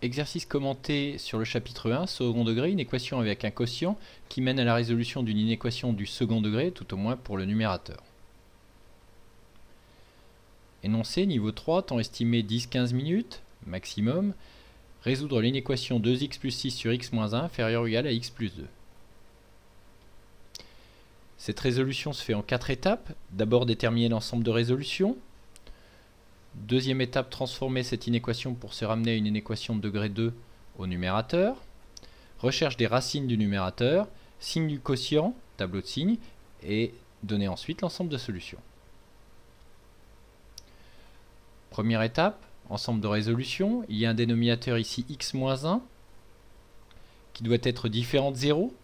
Exercice commenté sur le chapitre 1, second degré, une équation avec un quotient qui mène à la résolution d'une inéquation du second degré, tout au moins pour le numérateur. Énoncé, niveau 3, temps estimé 10-15 minutes, maximum. Résoudre l'inéquation 2x plus 6 sur x moins 1 inférieur ou égal à x plus 2. Cette résolution se fait en 4 étapes. D'abord déterminer l'ensemble de résolutions. Deuxième étape, transformer cette inéquation pour se ramener à une inéquation de degré 2 au numérateur. Recherche des racines du numérateur, signe du quotient, tableau de signes, et donner ensuite l'ensemble de solutions. Première étape, ensemble de résolutions. Il y a un dénominateur ici x-1 qui doit être différent de 0.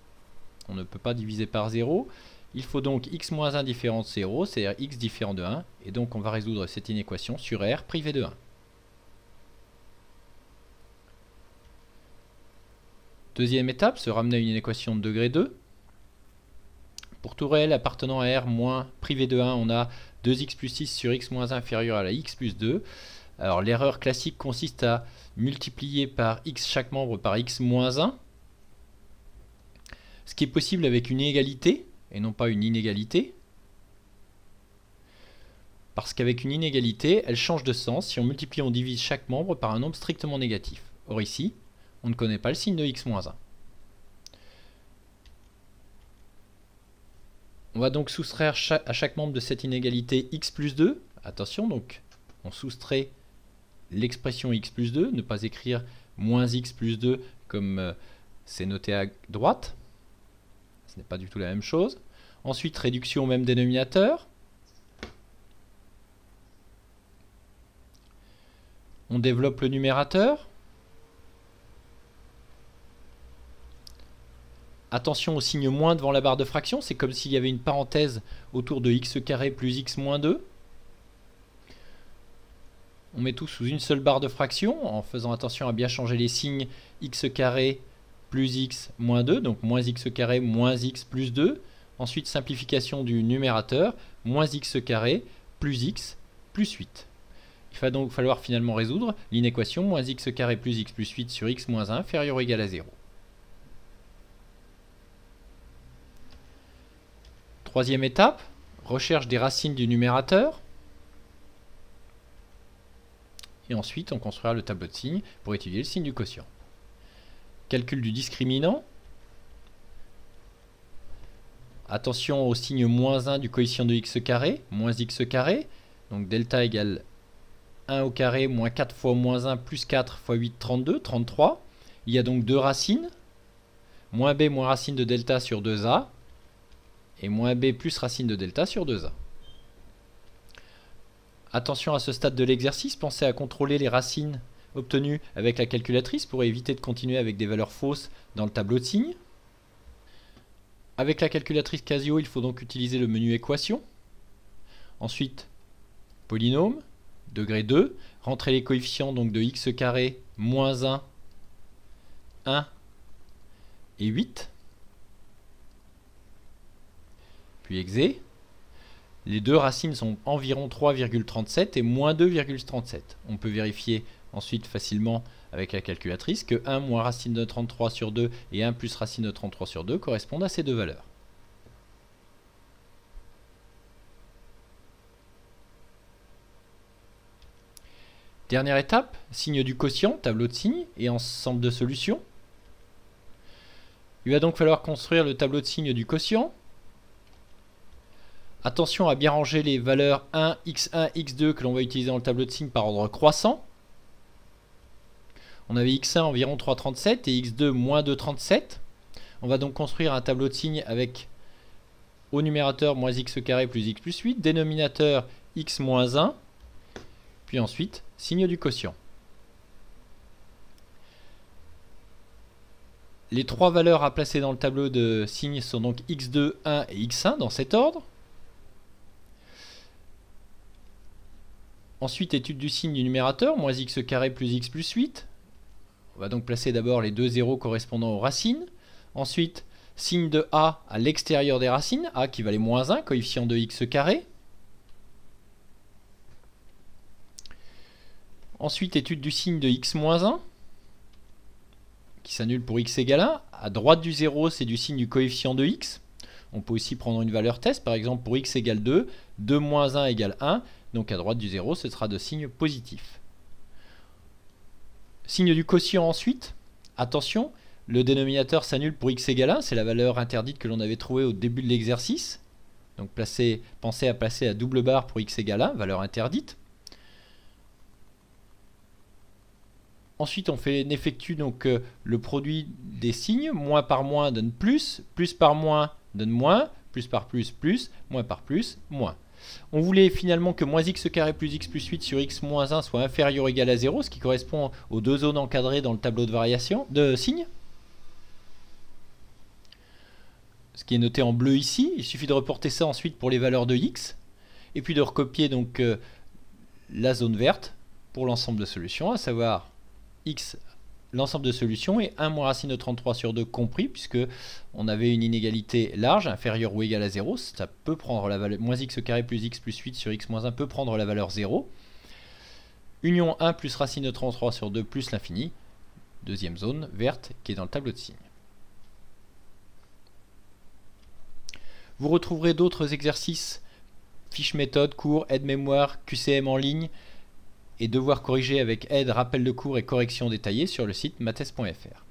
On ne peut pas diviser par 0. Il faut donc x-1 différent de 0, c'est-à-dire x différent de 1. Et donc on va résoudre cette inéquation sur R privé de 1. Deuxième étape, se ramener à une inéquation de degré 2. Pour tout réel appartenant à R moins privé de 1, on a 2x plus 6 sur x moins 1 inférieur à la x plus 2. Alors l'erreur classique consiste à multiplier par x chaque membre par x moins 1. Ce qui est possible avec une égalité et non pas une inégalité. Parce qu'avec une inégalité, elle change de sens. Si on multiplie, on divise chaque membre par un nombre strictement négatif. Or ici, on ne connaît pas le signe de x moins 1. On va donc soustraire à chaque membre de cette inégalité x plus 2. Attention, donc on soustrait l'expression x plus 2, ne pas écrire moins x plus 2 comme c'est noté à droite. Ce n'est pas du tout la même chose. Ensuite, réduction au même dénominateur. On développe le numérateur. Attention au signe moins devant la barre de fraction, c'est comme s'il y avait une parenthèse autour de x carré plus x moins 2. On met tout sous une seule barre de fraction en faisant attention à bien changer les signes x carré plus x moins 2, donc moins x carré moins x plus 2. Ensuite, simplification du numérateur, moins x carré plus x plus 8. Il va donc falloir finalement résoudre l'inéquation moins x carré plus x plus 8 sur x moins 1 inférieur ou égal à 0. Troisième étape, recherche des racines du numérateur. Et ensuite, on construira le tableau de signes pour étudier le signe du quotient. Calcul du discriminant. Attention au signe moins 1 du coefficient de x carré, moins x carré. Donc delta égale 1 au carré moins 4 fois moins 1 plus 4 fois 8, 32, 33. Il y a donc deux racines. Moins b moins racine de delta sur 2a. Et moins b plus racine de delta sur 2a. Attention à ce stade de l'exercice, pensez à contrôler les racines obtenues avec la calculatrice pour éviter de continuer avec des valeurs fausses dans le tableau de signes. Avec la calculatrice Casio, il faut donc utiliser le menu équation. Ensuite, polynôme, degré 2, rentrer les coefficients donc de x carré, moins 1, 1 et 8. Puis exé. Les deux racines sont environ 3,37 et moins 2,37. On peut vérifier ensuite facilement avec la calculatrice que 1 moins racine de 33 sur 2 et 1 plus racine de 33 sur 2 correspondent à ces deux valeurs. Dernière étape, signe du quotient, tableau de signes et ensemble de solutions. Il va donc falloir construire le tableau de signes du quotient. Attention à bien ranger les valeurs 1, x1, x2 que l'on va utiliser dans le tableau de signes par ordre croissant. On avait x1 environ 3,37 et x2 moins 2,37. On va donc construire un tableau de signes avec au numérateur moins x carré plus x plus 8, dénominateur x moins 1, puis ensuite signe du quotient. Les trois valeurs à placer dans le tableau de signes sont donc x2, 1 et x1 dans cet ordre. Ensuite, étude du signe du numérateur, moins x carré plus x plus 8. On va donc placer d'abord les deux zéros correspondant aux racines. Ensuite, signe de a à l'extérieur des racines, a qui valait moins 1, coefficient de x carré. Ensuite, étude du signe de x moins 1. qui s'annule pour x égale 1. À droite du 0, c'est du signe du coefficient de x. On peut aussi prendre une valeur test, par exemple pour x égale 2, 2 moins 1 égale 1. Donc à droite du 0, ce sera de signe positif. Signe du quotient ensuite. Attention, le dénominateur s'annule pour x égale 1. C'est la valeur interdite que l'on avait trouvée au début de l'exercice. Donc pensez à placer la double barre pour x égale 1, valeur interdite. Ensuite, on effectue donc le produit des signes. Moins par moins donne plus par moins donne moins, plus par plus, moins par plus, moins. On voulait finalement que moins x carré plus x plus 8 sur x moins 1 soit inférieur ou égal à 0, ce qui correspond aux deux zones encadrées dans le tableau de variation de signes. Ce qui est noté en bleu ici. Il suffit de reporter ça ensuite pour les valeurs de x. Et puis de recopier donc la zone verte pour l'ensemble de solutions, à savoir x, l'ensemble de solutions, et 1 moins racine de 33 sur 2 compris, puisque on avait une inégalité large, inférieure ou égale à 0. Ça peut prendre la valeur, moins x carré plus x plus 8 sur x moins 1 peut prendre la valeur 0. Union 1 plus racine de 33 sur 2 plus l'infini. Deuxième zone verte qui est dans le tableau de signes. Vous retrouverez d'autres exercices, fiches méthode, cours, aide-mémoire, QCM en ligne et devoirs corrigés avec aide, rappel de cours et correction détaillée sur le site maths.fr.